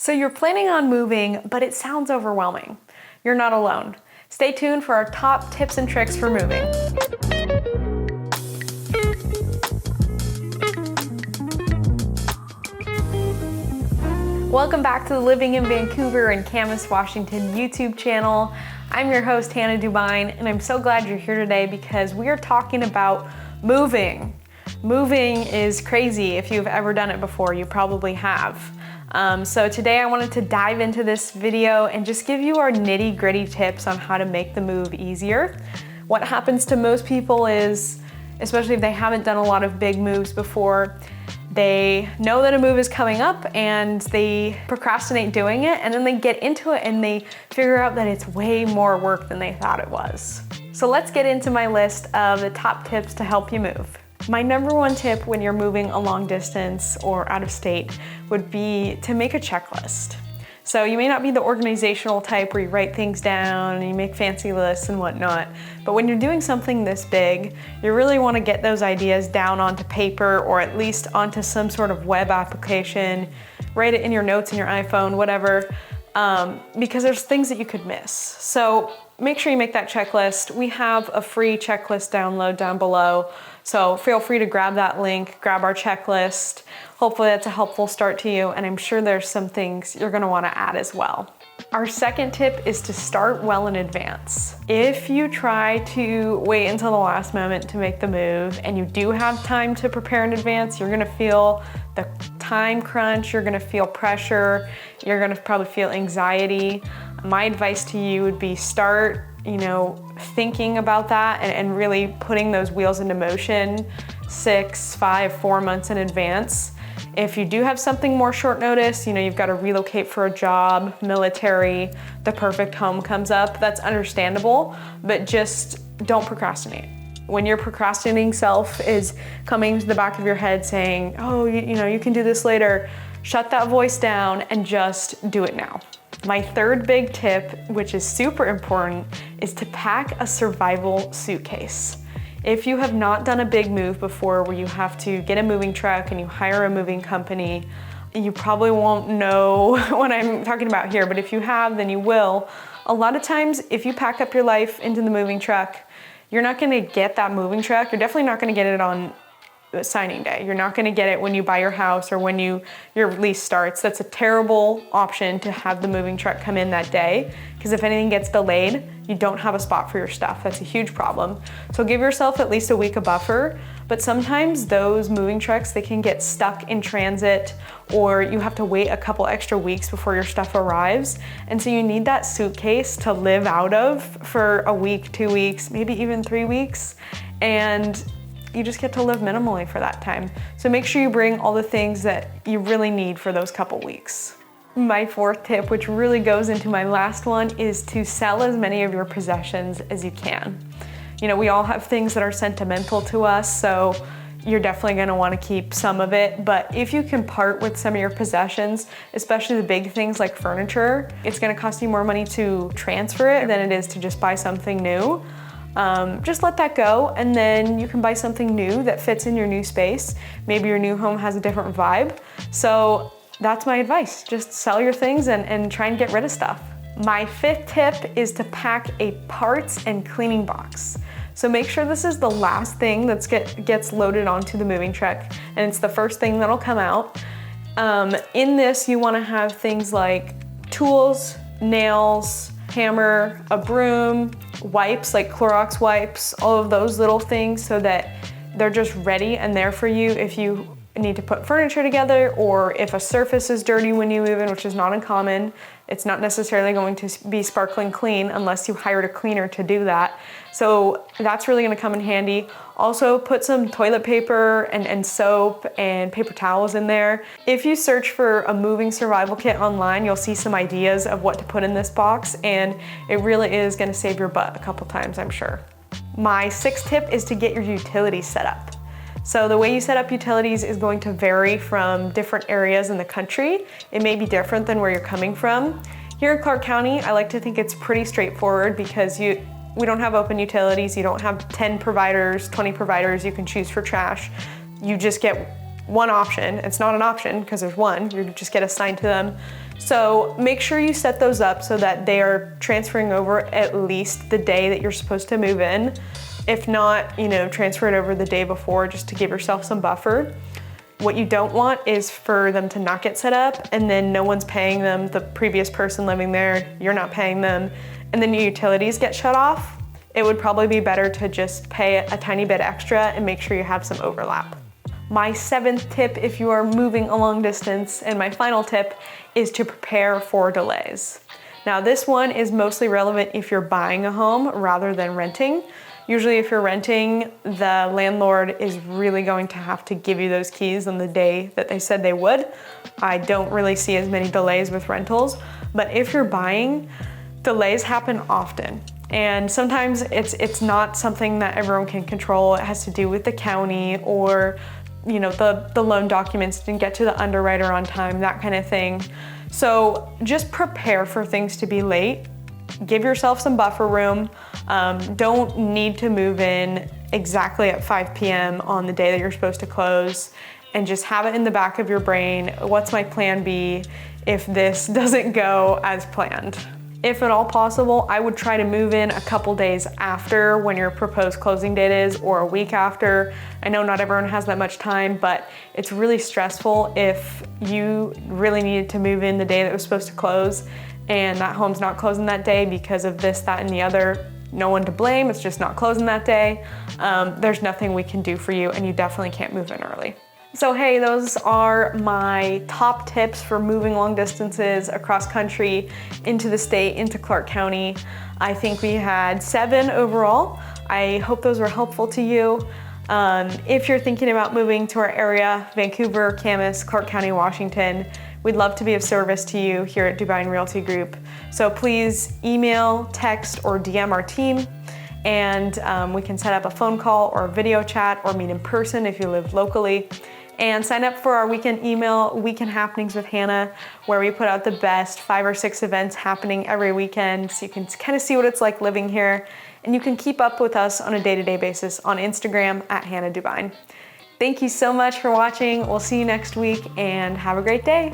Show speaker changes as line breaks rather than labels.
So you're planning on moving, but it sounds overwhelming. You're not alone. Stay tuned for our top tips and tricks for moving. Welcome back to the Living in Vancouver and Camas, Washington YouTube channel. I'm your host, Hannah Dubyne, and I'm so glad you're here today because we are talking about moving. Moving is crazy. If you've ever done it before, you probably have. So today I wanted to dive into this video and just give you our nitty-gritty tips on how to make the move easier. What happens to most people is, especially if they haven't done a lot of big moves before, they know that a move is coming up and they procrastinate doing it, and then they get into it and they figure out that it's way more work than they thought it was. So let's get into my list of the top tips to help you move. My number one tip when you're moving a long distance or out of state would be to make a checklist. So you may not be the organizational type where you write things down and you make fancy lists and whatnot, but when you're doing something this big, you really want to get those ideas down onto paper or at least onto some sort of web application. Write it in your notes in your iPhone, whatever, because there's things that you could miss. So make sure you make that checklist. We have a free checklist download down below, so feel free to grab that link, grab our checklist. Hopefully that's a helpful start to you, and I'm sure there's some things you're gonna wanna add as well. Our second tip is to start well in advance. If you try to wait until the last moment to make the move and you do have time to prepare in advance, you're gonna feel the time crunch, you're gonna feel pressure, you're gonna probably feel anxiety. My advice to you would be start, thinking about that and really putting those wheels into motion 6, 5, 4 months in advance. If you do have something more short notice, you've got to relocate for a job, military, the perfect home comes up, that's understandable, but just don't procrastinate. When your procrastinating self is coming to the back of your head saying, oh, you can do this later, shut that voice down and just do it now. My third big tip, which is super important, is to pack a survival suitcase. If you have not done a big move before where you have to get a moving truck and you hire a moving company, you probably won't know what I'm talking about here, but if you have, then you will. A lot of times, if you pack up your life into the moving truck, you're not gonna get that moving truck. You're definitely not gonna get it on signing day. You're not gonna get it when you buy your house or when your lease starts. That's a terrible option to have the moving truck come in that day, because if anything gets delayed, you don't have a spot for your stuff. That's a huge problem. So give yourself at least a week of buffer, but sometimes those moving trucks, they can get stuck in transit, or you have to wait a couple extra weeks before your stuff arrives. And so you need that suitcase to live out of for a week, 2 weeks, maybe even 3 weeks. And you just get to live minimally for that time. So make sure you bring all the things that you really need for those couple weeks. My fourth tip, which really goes into my last one, is to sell as many of your possessions as you can. We all have things that are sentimental to us, so you're definitely gonna wanna keep some of it, but if you can part with some of your possessions, especially the big things like furniture, it's gonna cost you more money to transfer it than it is to just buy something new. Just let that go, and then you can buy something new that fits in your new space. Maybe your new home has a different vibe. So that's my advice. Just sell your things and try and get rid of stuff. My fifth tip is to pack a parts and cleaning box. So make sure this is the last thing that gets loaded onto the moving truck, and it's the first thing that'll come out. In this, you wanna have things like tools, nails, hammer, a broom, wipes like Clorox wipes, all of those little things, so that they're just ready and there for you if you need to put furniture together, or if a surface is dirty when you move in, which is not uncommon. It's not necessarily going to be sparkling clean unless you hired a cleaner to do that. So that's really gonna come in handy. Also put some toilet paper and soap and paper towels in there. If you search for a moving survival kit online, you'll see some ideas of what to put in this box, and it really is gonna save your butt a couple times, I'm sure. My sixth tip is to get your utilities set up. So the way you set up utilities is going to vary from different areas in the country. It may be different than where you're coming from. Here in Clark County, I like to think it's pretty straightforward because we don't have open utilities. You don't have 10 providers, 20 providers you can choose for trash. You just get one option. It's not an option because there's one. You just get assigned to them. So make sure you set those up so that they are transferring over at least the day that you're supposed to move in. If not, transfer it over the day before just to give yourself some buffer. What you don't want is for them to not get set up and then no one's paying them, the previous person living there, you're not paying them, and then your utilities get shut off. It would probably be better to just pay a tiny bit extra and make sure you have some overlap. My 7th tip if you are moving a long distance, and my final tip, is to prepare for delays. Now this one is mostly relevant if you're buying a home rather than renting. Usually if you're renting, the landlord is really going to have to give you those keys on the day that they said they would. I don't really see as many delays with rentals, but if you're buying, delays happen often. And sometimes it's not something that everyone can control. It has to do with the county or the loan documents didn't get to the underwriter on time, that kind of thing. So just prepare for things to be late. Give yourself some buffer room. Don't need to move in exactly at 5 p.m. on the day that you're supposed to close, and just have it in the back of your brain. What's my plan B if this doesn't go as planned? If at all possible, I would try to move in a couple days after when your proposed closing date is, or a week after. I know not everyone has that much time, but it's really stressful if you really needed to move in the day that was supposed to close and that home's not closing that day because of this, that, and the other. No one to blame, it's just not closing that day. There's nothing we can do for you, and you definitely can't move in early. So hey, those are my top tips for moving long distances across country into the state, into Clark County. I think we had 7 overall. I hope those were helpful to you. If you're thinking about moving to our area, Vancouver, Camas, Clark County, Washington, we'd love to be of service to you here at Dubyne Realty Group. So please email, text, or DM our team, and we can set up a phone call or a video chat or meet in person if you live locally. And sign up for our weekend email, Weekend Happenings with Hannah, where we put out the best 5 or 6 events happening every weekend, so you can kind of see what it's like living here. And you can keep up with us on a day-to-day basis on Instagram at Hannah Dubyne. Thank you so much for watching. We'll see you next week, and have a great day.